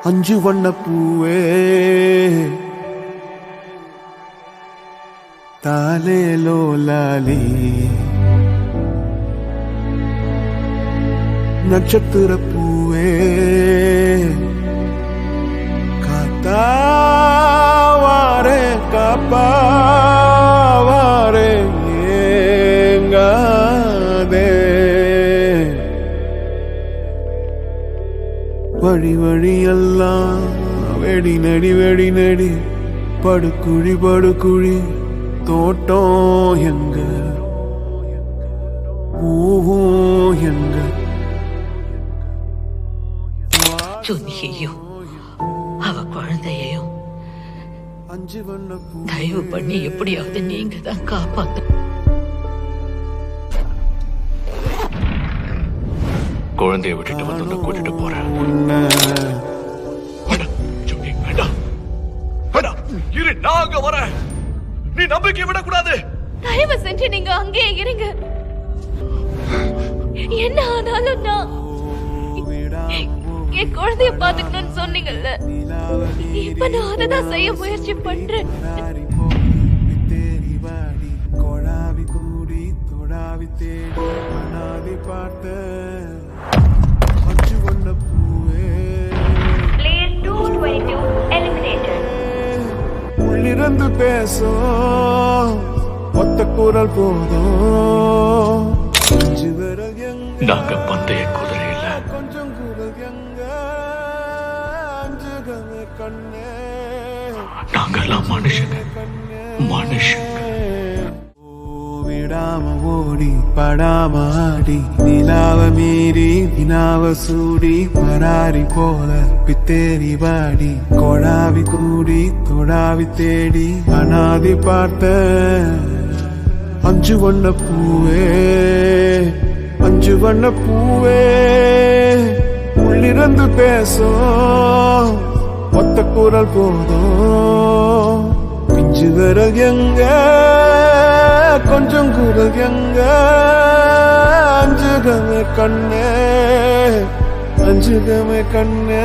அஞ்சு வண்ண பூவே தாலேலோ லாலி நட்சத்திர பூவே காத்தாவாரே காப்பாவாரே ஏங்காதே வழி வழியெல்லாம் வெடி நடி வெடி நடி படுக்குழி படுக்குழி தோட்டம் எங்க பூவும் எங்க சுனியையும் அவ குழந்தையையும் தயவு பண்ணி எப்படியாவது நீங்க தான் காப்பாத்த. குழந்தைய விட்டுட்டு வந்து கூட்டிட்டு போறேன். நாங்க வர நீ நம்பிக்கை விடக்கூடாது. தயவு செஞ்சு நீங்க அங்கேயே இருங்க. என்ன ஆனாலும் நான் என் குழந்தைய பாத்துக்கணும்னு சொன்னீங்கல்ல, இப்ப நான் அததான் செய்ய முயற்சி பண்றேன். உள்ளிருந்து பேசும் ஒத்த குரல் போதும். நாங்க பந்தய குதிரை இல்ல. கொஞ்சம் குரல் எங்க அஞ்சுகமே கண்ணே, நாங்கெல்லாம் மனுஷங்க மனுஷங்க. விடாம ஓடி படாம ஆடி நிலாவ மீறி வினாவ சூடி பராரி போல பித்தேரி வாடி கொடாவி கூடி தொடாவி தேடி அனாதி பார்த்த அஞ்சு வண்ண பூவே அஞ்சு வண்ண பூவே உள்ளிருந்து பேசும் ஒத்த குரல் போதும். பிஞ்சு விரல் எங்க கொஞ்சம் குரல் எங்க அஞ்சுகமே கண்ணே அஞ்சுகமே கண்ணே.